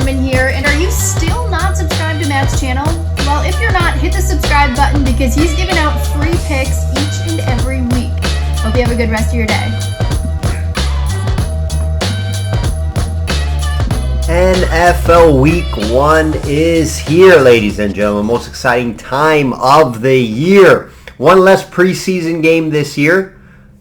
Norman here, and are you still not subscribed to Matt's channel? Well, if you're not, hit the subscribe button because he's giving out free picks each and every week. Hope you have a good rest of your day. NFL Week 1 is here, ladies and gentlemen. Most exciting time of the year. One less preseason game this year.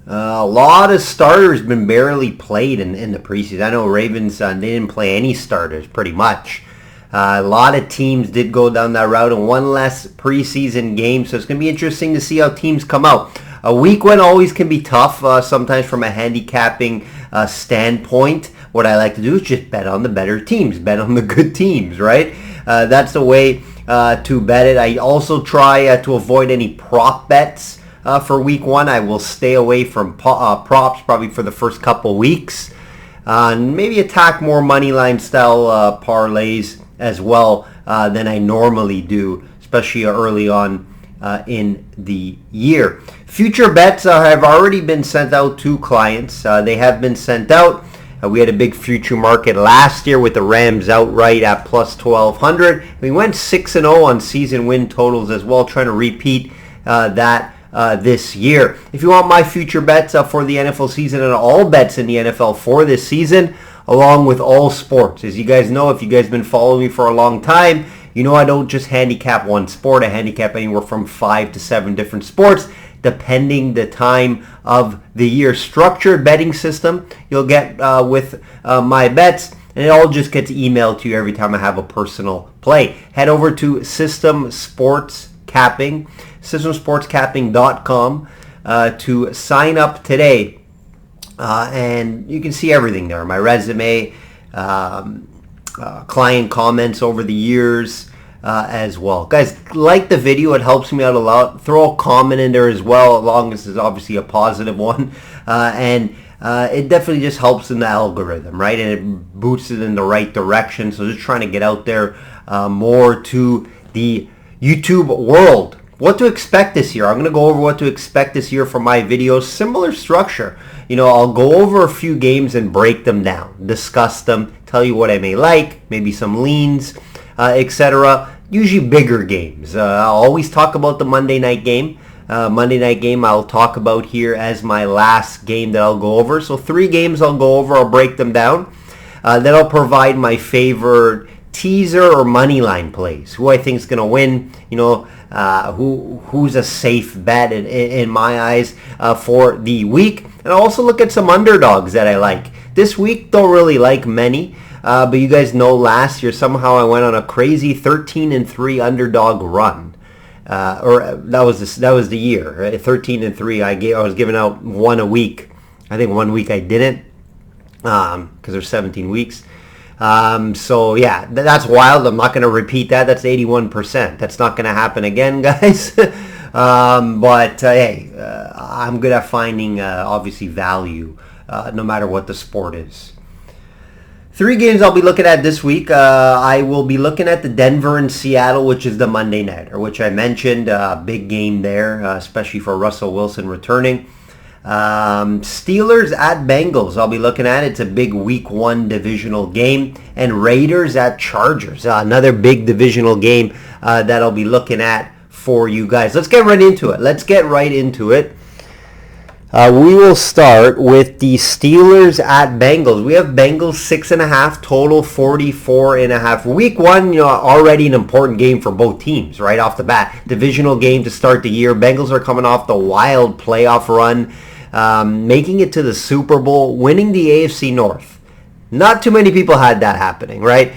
A lot of starters been barely played in the preseason. I know Ravens, they didn't play any starters pretty much. A lot of teams did go down that route, and one less preseason game. So it's going to be interesting to see how teams come out. A week 1 always can be tough, sometimes from a handicapping standpoint. What I like to do is just bet on the better teams, bet on the good teams, right? That's the way to bet it. I also try to avoid any prop bets for week 1. I will stay away from props probably for the first couple weeks. And maybe attack more money line style parlays as well than I normally do, especially early on in the year. Future bets have already been sent out to clients. They have been sent out. We had a big future market last year with the Rams outright at plus 1,200. We went 6-0 on season win totals as well, trying to repeat that this year. If you want my future bets for the NFL season and all bets in the NFL for this season, along with all sports. As you guys know, if you guys have been following me for a long time, you know I don't just handicap one sport. I handicap anywhere from 5 to 7 different sports, depending the time of the year. Structured betting system you'll get with my bets, and it all just gets emailed to you every time I have a personal play. Head over to systemsportscapping.com to sign up today, and you can see everything there. My resume, client comments over the years, as well. Guys, like the video, it helps me out a lot. Throw a comment in there as well, as long as it's obviously a positive one. And it definitely just helps in the algorithm, right? And it boosts it in the right direction. So just trying to get out there more to the YouTube world. What to expect this year? I'm going to go over what to expect this year for my videos. Similar structure. You know, I'll go over a few games and break them down, discuss them, tell you what I may like, maybe some leans, etc. Usually bigger games. I'll always talk about the Monday night game. Monday night game I'll talk about here as my last game that I'll go over. So 3 games I'll go over. I'll break them down. Then I'll provide my favorite teaser or money line plays. Who I think is going to win. You know, who's a safe bet in my eyes for the week. And I'll also look at some underdogs that I like. This week don't really like many. But you guys know last year somehow I went on a crazy 13-3 underdog run, or that was the year, right? 13-3. I was giving out one a week. I think 1 week I didn't, because there's 17 weeks. So yeah, that's wild. I'm not going to repeat that. That's 81%. That's not going to happen again, guys. But hey, I'm good at finding obviously value, no matter what the sport is. 3 games I'll be looking at this week. I will be looking at the Denver and Seattle, which is the Monday nighter, which I mentioned. Big game there, especially for Russell Wilson returning. Steelers at Bengals I'll be looking at. It's a big week 1 divisional game. And Raiders at Chargers, another big divisional game that I'll be looking at for you guys. Let's get right into it. We will start with the Steelers at Bengals. We have Bengals 6.5, total 44.5. Week 1, you know, already an important game for both teams right off the bat. Divisional game to start the year. Bengals are coming off the wild playoff run, making it to the Super Bowl, winning the AFC North. Not too many people had that happening, right?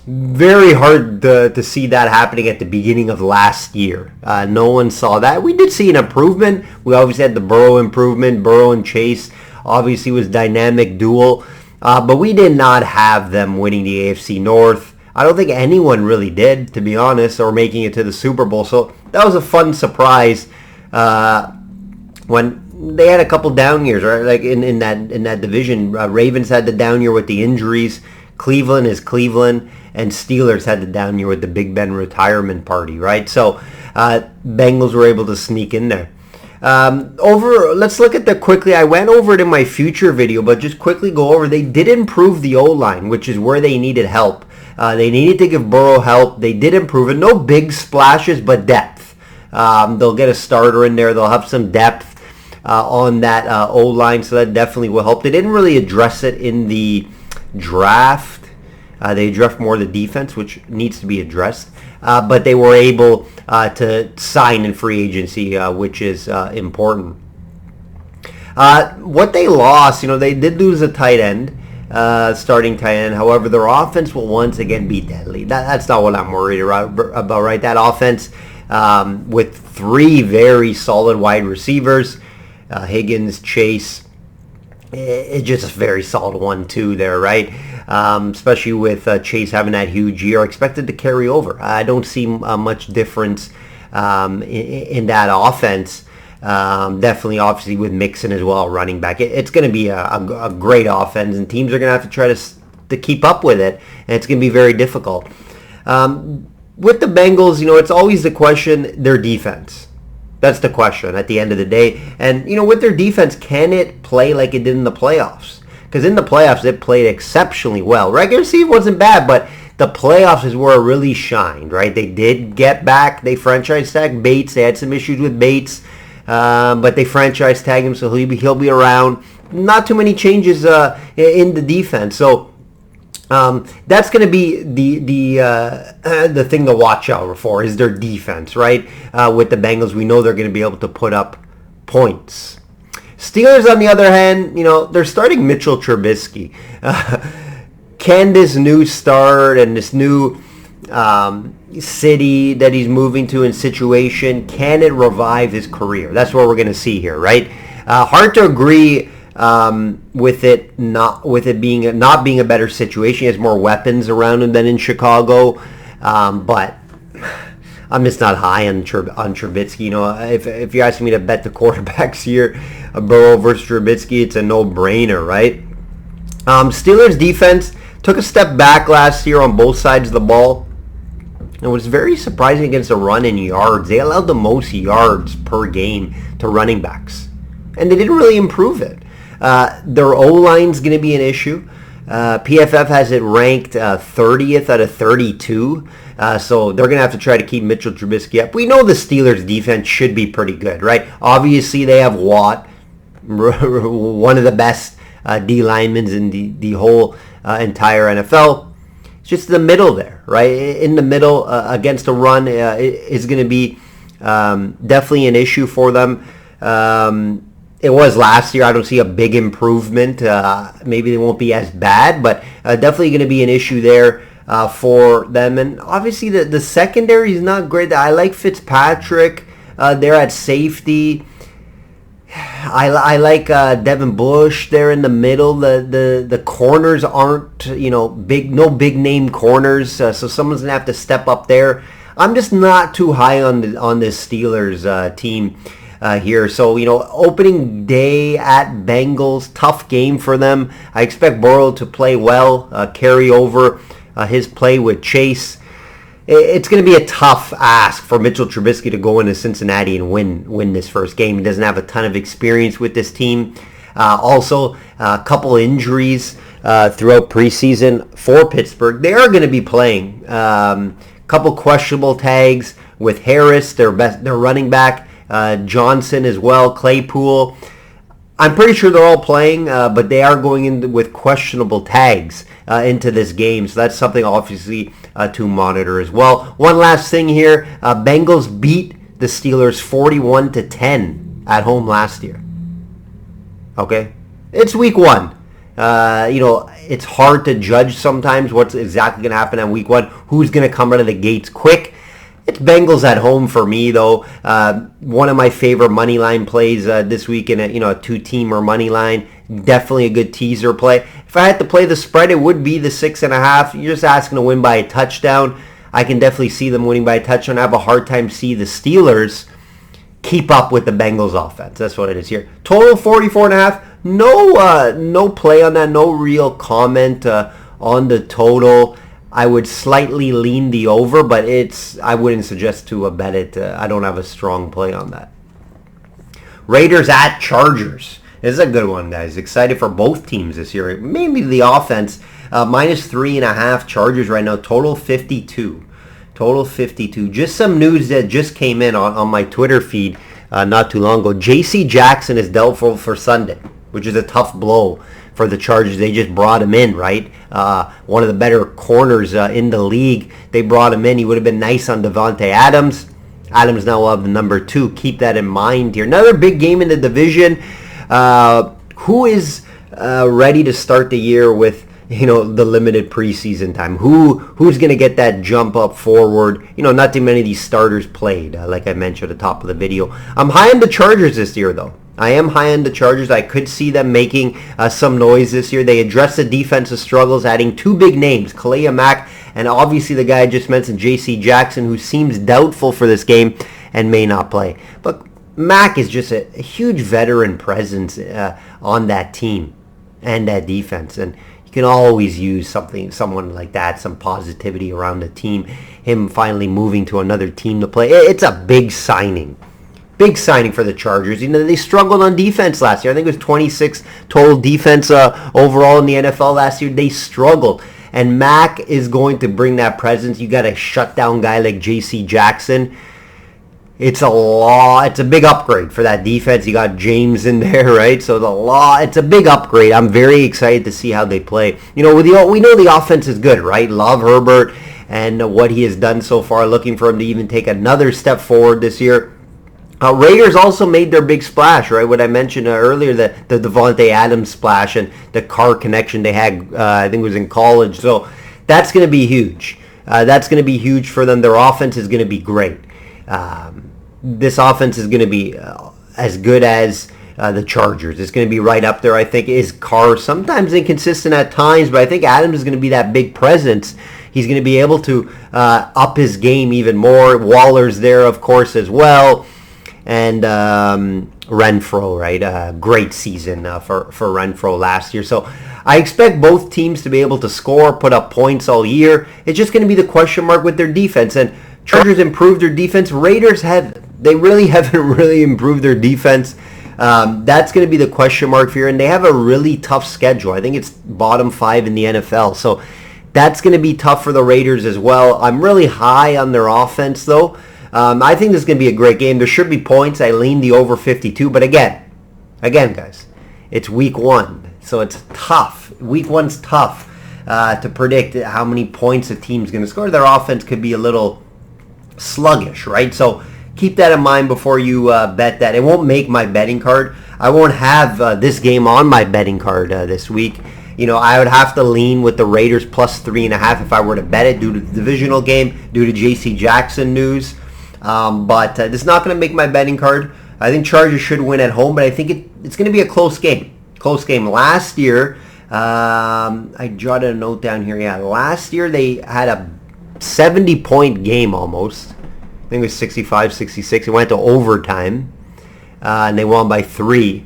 Very hard to see that happening at the beginning of last year. No one saw that. We did see an improvement. We obviously had the Burrow improvement. Burrow and Chase obviously was dynamic duel. But we did not have them winning the AFC North. I don't think anyone really did, to be honest, or making it to the Super Bowl. So that was a fun surprise when they had a couple down years, right? Like in that division. Ravens had the down year with the injuries. Cleveland is Cleveland, and Steelers had the down year with the Big Ben retirement party, right? So Bengals were able to sneak in there. Let's look at the quickly. I went over it in my future video, but just quickly go over. They did improve the O-line, which is where they needed help. They needed to give Burrow help. They did improve it. No big splashes, but depth. They'll get a starter in there. They'll have some depth on that O-line, so that definitely will help. They didn't really address it in the draft. They addressed more the defense, which needs to be addressed. But they were able to sign in free agency, which is important. What they lost, they did lose a tight end, starting tight end. However, their offense will once again be deadly. That's not what I'm worried about, right? That offense with 3 very solid wide receivers, Higgins, Chase. It's just a very solid 1-2 there, right? Especially with Chase having that huge year, expected to carry over. I don't see much difference in that offense. Definitely, obviously, with Mixon as well, running back. It's going to be a great offense, and teams are going to have to try to keep up with it, and it's going to be very difficult. With the Bengals, it's always the question, their defense. That's the question at the end of the day. And, with their defense, can it play like it did in the playoffs? Because in the playoffs, it played exceptionally well. Regular season wasn't bad, but the playoffs is where it really shined, right? They did get back. They franchise tagged Bates. They had some issues with Bates, but they franchise tagged him, so he'll be around. Not too many changes in the defense. So that's going to be the thing to watch out for, is their defense, right? With the Bengals, we know they're going to be able to put up points. Steelers, on the other hand, they're starting Mitchell Trubisky. Can this new start and this new city that he's moving to and situation, can it revive his career? That's what we're going to see here, right? Hard to agree with it not being a better situation. He has more weapons around him than in Chicago, but I'm just not high on Trubisky. If you're asking me to bet the quarterbacks here, Burrow versus Trubisky, it's a no-brainer, right? Steelers defense took a step back last year on both sides of the ball. It was very surprising against the run in yards. They allowed the most yards per game to running backs, and they didn't really improve it. Their O-line's going to be an issue. PFF has it ranked 30th out of 32. So they're going to have to try to keep Mitchell Trubisky up. We know the Steelers' defense should be pretty good, right? Obviously, they have Watt, one of the best D linemen in the whole entire NFL. It's just the middle there, right? In the middle against a run is going to be definitely an issue for them. It was last year. I don't see a big improvement. Maybe they won't be as bad, but definitely going to be an issue there for them. And obviously the secondary is not great. I like Fitzpatrick there at safety. I like Devin Bush there in the middle. The corners aren't big, no big name corners, so someone's gonna have to step up there. I'm just not too high on this Steelers team here. So opening day at Bengals, tough game for them. I expect Burrow to play well, carry over his play with Chase. It's going to be a tough ask for Mitchell Trubisky to go into Cincinnati and win this first game. He doesn't have a ton of experience with this team. Also, a couple injuries throughout preseason for Pittsburgh. They are going to be playing. Couple questionable tags with Harris, their running back, Johnson as well, Claypool. I'm pretty sure they're all playing, but they are going in with questionable tags into this game. So that's something obviously to monitor as well. One last thing here. Bengals beat the Steelers 41-10 at home last year. Okay? It's week one. It's hard to judge sometimes what's exactly going to happen on week one. Who's going to come out of the gates quick? It's Bengals at home for me, though. One of my favorite money line plays this week in a two-teamer money line. Definitely a good teaser play. If I had to play the spread, it would be the 6.5. You're just asking to win by a touchdown. I can definitely see them winning by a touchdown. I have a hard time see the Steelers keep up with the Bengals offense. That's what it is here. Total 44.5. No play on that. No real comment on the total. I would slightly lean the over, but I wouldn't suggest to bet it. I don't have a strong play on that. Raiders at Chargers. This is a good one, guys. Excited for both teams this year. Maybe the offense. Minus 3.5 Chargers right now. Total 52. Total 52. Just some news that just came in on my Twitter feed not too long ago. J.C. Jackson is doubtful for Sunday, which is a tough blow for the Chargers. They just brought him in, right? One of the better corners in the league. They brought him in. He would have been nice on Devontae Adams. Adams now will have the number 2. Keep that in mind here. Another big game in the division. Who is ready to start the year with the limited preseason time? Who's going to get that jump up forward? Not too many of these starters played, like I mentioned at the top of the video. I'm high on the Chargers this year, though. I am high on the Chargers. I could see them making some noise this year. They addressed the defensive struggles, adding 2 big names, Khalil Mack and obviously the guy I just mentioned, J.C. Jackson, who seems doubtful for this game and may not play. But Mack is just a huge veteran presence on that team and that defense, and you can always use someone like that, some positivity around the team. Him finally moving to another team to play. It's a big signing. Big signing for the Chargers. They struggled on defense last year. I think it was 26 total defense overall in the NFL last year. They struggled. And Mack is going to bring that presence. You got a shutdown guy like J.C. Jackson. It's a big upgrade for that defense. You got James in there, right? So it's a big upgrade. I'm very excited to see how they play. We know the offense is good, right? Love Herbert and what he has done so far. Looking for him to even take another step forward this year. Raiders also made their big splash, right? What I mentioned earlier, the Devontae Adams splash and the car connection they had, I think it was in college. So that's going to be huge. That's going to be huge for them. Their offense is going to be great. This offense is going to be as good as the Chargers. It's going to be right up there, I think. Is Carr sometimes inconsistent at times, but I think Adams is going to be that big presence. He's going to be able to up his game even more. Waller's there, of course, as well. And Renfrow, right? Great season for Renfrow last year. So I expect both teams to be able to score, put up points all year. It's just going to be the question mark with their defense. And Chargers improved their defense. Raiders really haven't improved their defense. That's going to be the question mark here. And they have a really tough schedule. I think it's bottom 5 in the NFL. So that's going to be tough for the Raiders as well. I'm really high on their offense, though. I think this is going to be a great game. There should be points. I lean the over 52. But again, guys, it's week 1. So it's tough. Week 1's tough to predict how many points a team's going to score. Their offense could be a little sluggish, right? So keep that in mind before you bet that. It won't make my betting card. I won't have this game on my betting card this week. I would have to lean with the Raiders plus 3.5 if I were to bet it due to the divisional game, due to J.C. Jackson news. But it's not going to make my betting card. I think Chargers should win at home, but I think it's going to be a close game. Close game. Last year, I jotted a note down here. Yeah, last year they had a 70-point game almost. I think it was 65-66. It went to overtime, and they won by 3.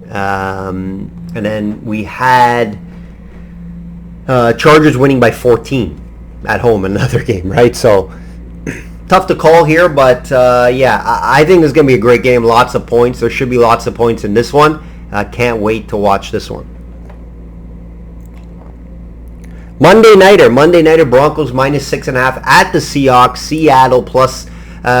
And then we had Chargers winning by 14 at home, another game, right? So tough to call here, but I think it's going to be a great game. Lots of points. There should be lots of points in this one. Can't wait to watch this one. Monday Nighter Broncos minus 6.5 at the Seahawks. Seattle plus,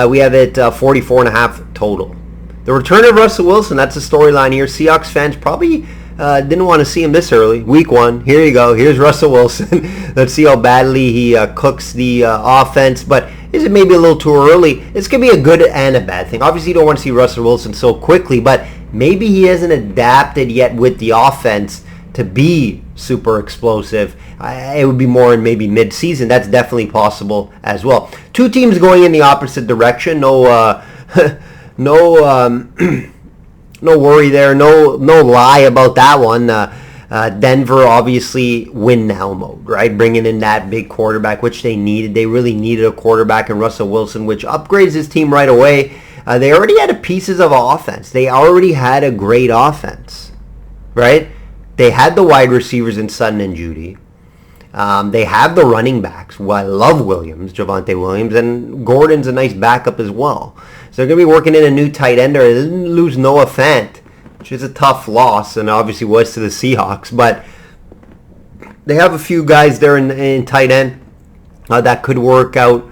we have it 44.5 total. The return of Russell Wilson, that's the storyline here. Seahawks fans probably didn't want to see him this early. Week 1, here you go. Here's Russell Wilson. Let's see how badly he cooks the offense. But is it maybe a little too early? It's going to be a good and a bad thing. Obviously, you don't want to see Russell Wilson so quickly, but maybe he hasn't adapted yet with the offense to be super explosive. It would be more in maybe mid-season. That's definitely possible as well. Two teams going in the opposite direction. No worry there. No lie about that one. Denver obviously win now mode, right? Bringing in that big quarterback, which they needed. They really needed a quarterback in Russell Wilson, which upgrades his team right away. They already had pieces of offense. They already had a great offense, right? They had the wide receivers in Sutton and Judy. They have the running backs. Well, I love Williams, Javonte Williams, and Gordon's a nice backup as well. So they're going to be working in a new tight end. They didn't lose Noah Fant, which is a tough loss, and obviously was to the Seahawks. But they have a few guys there in tight end that could work out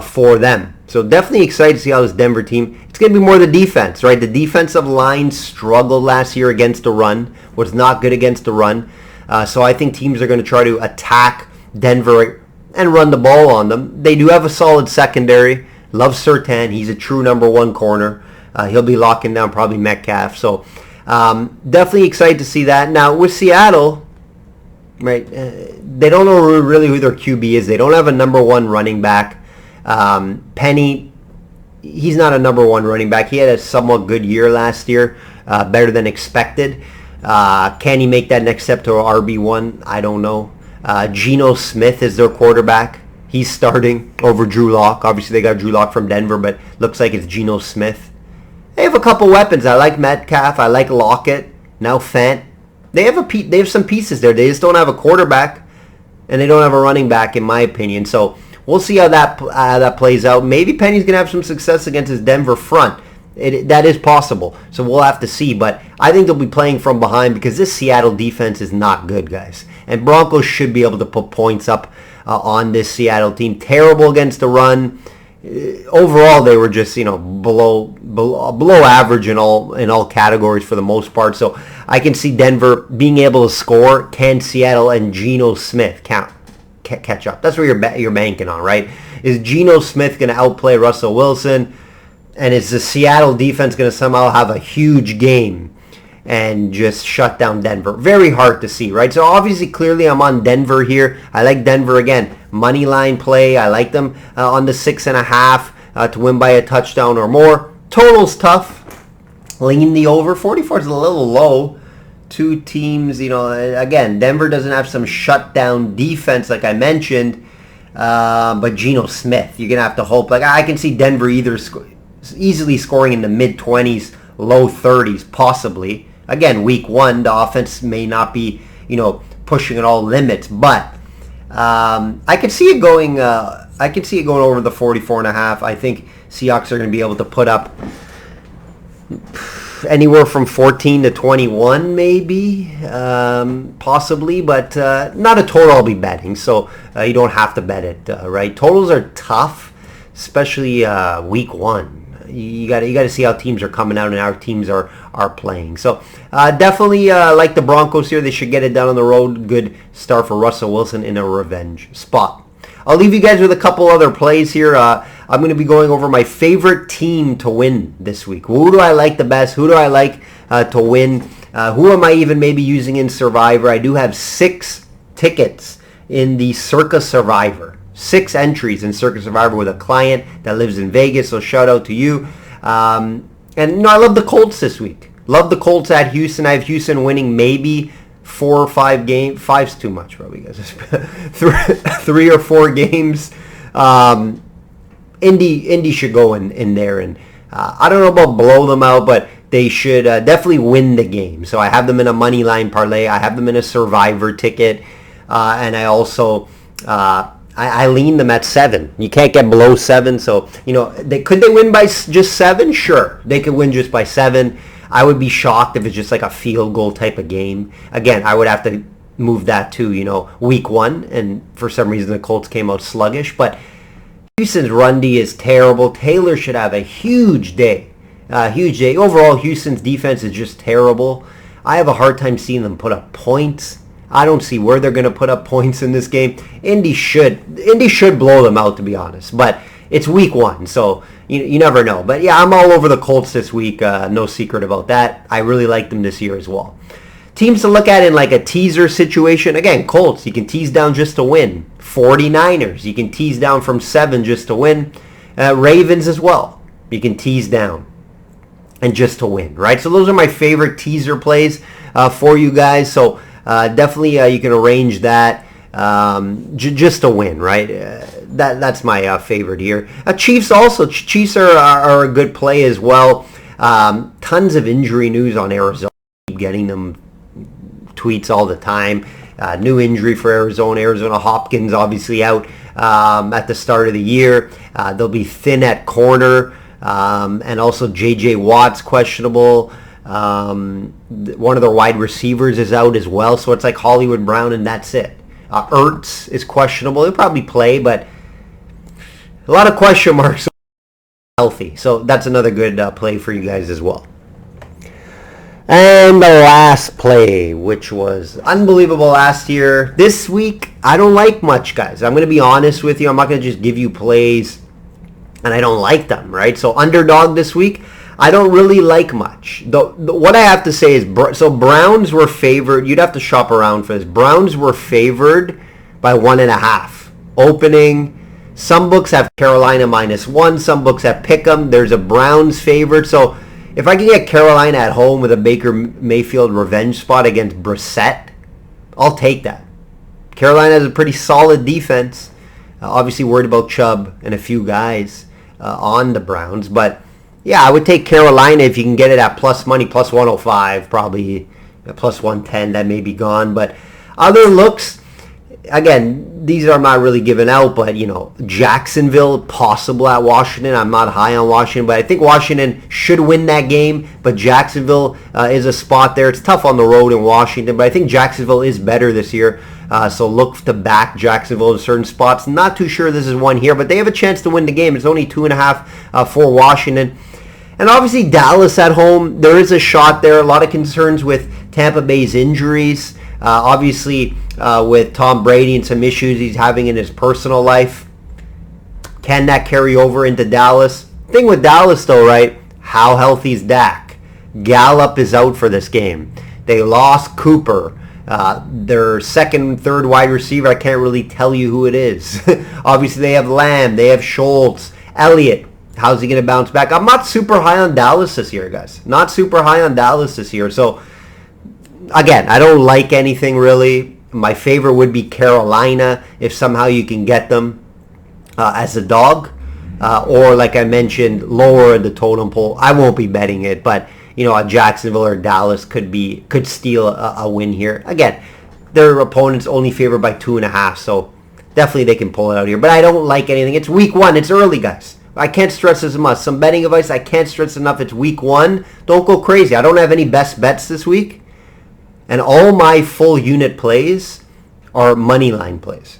for them. So definitely excited to see how this Denver team, it's going to be more the defense, right? The defensive line struggled last year against the run, was not good against the run. So I think teams are going to try to attack Denver and run the ball on them. They do have a solid secondary. Love Surtain. He's a true number one corner. He'll be locking down probably Metcalf. So definitely excited to see that. Now with Seattle, right, they don't know really who their QB is. They don't have a number one running back. Penny, he's not a number one running back. He had a somewhat good year last year, better than expected. Can he make that next step to RB1? I don't know. Geno Smith is their quarterback. He's starting over Drew Lock. Obviously, they got Drew Lock from Denver, but looks like it's Geno Smith. They have a couple weapons. I like Metcalf. I like Lockett. Now Fant. They have some pieces there. They just don't have a quarterback, and they don't have a running back, in my opinion. So we'll see how that plays out. Maybe Penny's going to have some success against his Denver front. That is possible. So we'll have to see. But I think they'll be playing from behind because this Seattle defense is not good, guys. And Broncos should be able to put points up on this Seattle team. Terrible against the run. Overall, they were just below average in all categories for the most part. So I can see Denver being able to score. Can Seattle and Geno Smith catch up? That's where you're banking on, right? Is Geno Smith going to outplay Russell Wilson? And is the Seattle defense going to somehow have a huge game and just shut down Denver? Very hard to see, right? So obviously, clearly, I'm on Denver here. I like Denver again. Money line play. I like them on the 6.5 to win by a touchdown or more. Total's tough. Lean the over. 44 is a little low. Two teams, again, Denver doesn't have some shutdown defense like I mentioned, but Geno Smith, you're going to have to hope. Like I can see Denver either easily scoring in the mid-20s, low 30s, possibly. Again, week one, the offense may not be, pushing at all limits, but I can see it going. I can see it going over the 44.5. I think Seahawks are going to be able to put up anywhere from 14 to 21, maybe, possibly, but not a total I'll be betting. So you don't have to bet it, right? Totals are tough, especially week one. You got to see how teams are coming out and how teams are playing. So definitely like the Broncos here. They should get it done on the road. Good start for Russell Wilson in a revenge spot. I'll leave you guys with a couple other plays here. I'm going to be going over my favorite team to win this week. Who do I like the best? Who do I like to win? Who am I even maybe using in Survivor? I do have 6 tickets in the Circa Survivor. 6 entries in Circa Survivor with a client that lives in Vegas, so shout out to you. And I love the Colts this week. Love the Colts at Houston. I have Houston winning maybe 4 or 5 games. 5's too much, probably, guys. 3 or 4 games. Indy should go in there, and I don't know about blow them out, but they should definitely win the game. So I have them in a money line parlay. I have them in a Survivor ticket, and I also I lean them at 7. You can't get below 7, so could they win by just 7? Sure, they could win just by 7. I would be shocked if it's just like a field goal type of game. Again, I would have to move that to week 1, and for some reason the Colts came out sluggish. But Houston's run D is terrible. Taylor should have a huge day. Overall, Houston's defense is just terrible. I have a hard time seeing them put up points. I don't see where they're going to put up points in this game. Indy should blow them out, to be honest. But it's week 1, so you never know. But yeah, I'm all over the Colts this week. No secret about that. I really like them this year as well. Teams to look at in like a teaser situation. Again, Colts, you can tease down just to win. 49ers, you can tease down from 7 just to win. Ravens as well, you can tease down and just to win, right? So those are my favorite teaser plays for you guys. So definitely you can arrange that just to win, right? That's my favorite here. Chiefs also. Chiefs are a good play as well. Tons of injury news on Arizona. Keep getting them tweets all the time. New injury for Arizona. Hopkins obviously out at the start of the year. They'll be thin at corner. And also J.J. Watt's questionable. One of their wide receivers is out as well. So it's like Hollywood Brown and that's it. Ertz is questionable. He'll probably play, but a lot of question marks. Healthy. So that's another good play for you guys as well. And the last play, which was unbelievable last year. This week, I don't like much, guys. I'm going to be honest with you. I'm not going to just give you plays and I don't like them, right? So underdog this week, I don't really like much. What I have to say is, so Browns were favored. You'd have to shop around for this. Browns were favored by 1.5. Opening. Some books have Carolina -1. Some books have Pick'em. There's a Browns favorite. So if I can get Carolina at home with a Baker Mayfield revenge spot against Brissett, I'll take that. Carolina has a pretty solid defense. Obviously worried about Chubb and a few guys on the Browns. But yeah, I would take Carolina if you can get it at plus money, plus 105, probably plus 110. That may be gone. But other looks, again, these are not really given out, but, Jacksonville, possible at Washington. I'm not high on Washington, but I think Washington should win that game. But Jacksonville is a spot there. It's tough on the road in Washington, but I think Jacksonville is better this year. So look to back Jacksonville in certain spots. Not too sure this is one here, but they have a chance to win the game. It's only 2.5 for Washington. And obviously Dallas at home, there is a shot there. A lot of concerns with Tampa Bay's injuries. Obviously, with Tom Brady and some issues he's having in his personal life. Can that carry over into Dallas? Thing with Dallas, though, right? How healthy is Dak? Gallup is out for this game. They lost Cooper. Their second, third wide receiver, I can't really tell you who it is. Obviously, they have Lamb. They have Schultz. Elliott. How's he going to bounce back? I'm not super high on Dallas this year, guys. Not super high on Dallas this year. So, again, I don't like anything really. My favorite would be Carolina if somehow you can get them as a dog. Or, like I mentioned, lower in the totem pole. I won't be betting it, but a Jacksonville or Dallas could steal a win here. Again, their opponent's only favored by 2.5, so definitely they can pull it out here. But I don't like anything. It's week 1. It's early, guys. I can't stress as much. Some betting advice, I can't stress enough. It's week 1. Don't go crazy. I don't have any best bets this week. And all my full unit plays are money line plays.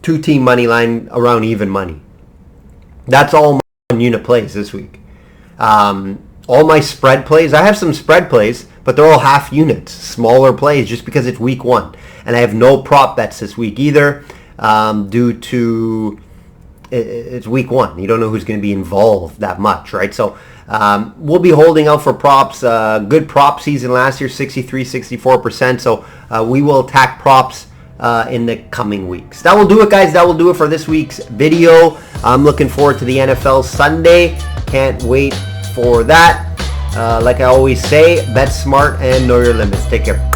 2-team money line around even money. That's all my unit plays this week. All my spread plays, I have some spread plays, but they're all half units, smaller plays, just because it's week 1. And I have no prop bets this week either, due to it's week 1. You don't know who's going to be involved that much, right? So we'll be holding out for props. Good prop season last year, 63-64%. So we will attack props in the coming weeks. That will do it, guys. That will do it for this week's video. I'm looking forward to the NFL Sunday. Can't wait for that. Like I always say, bet smart and know your limits. Take care.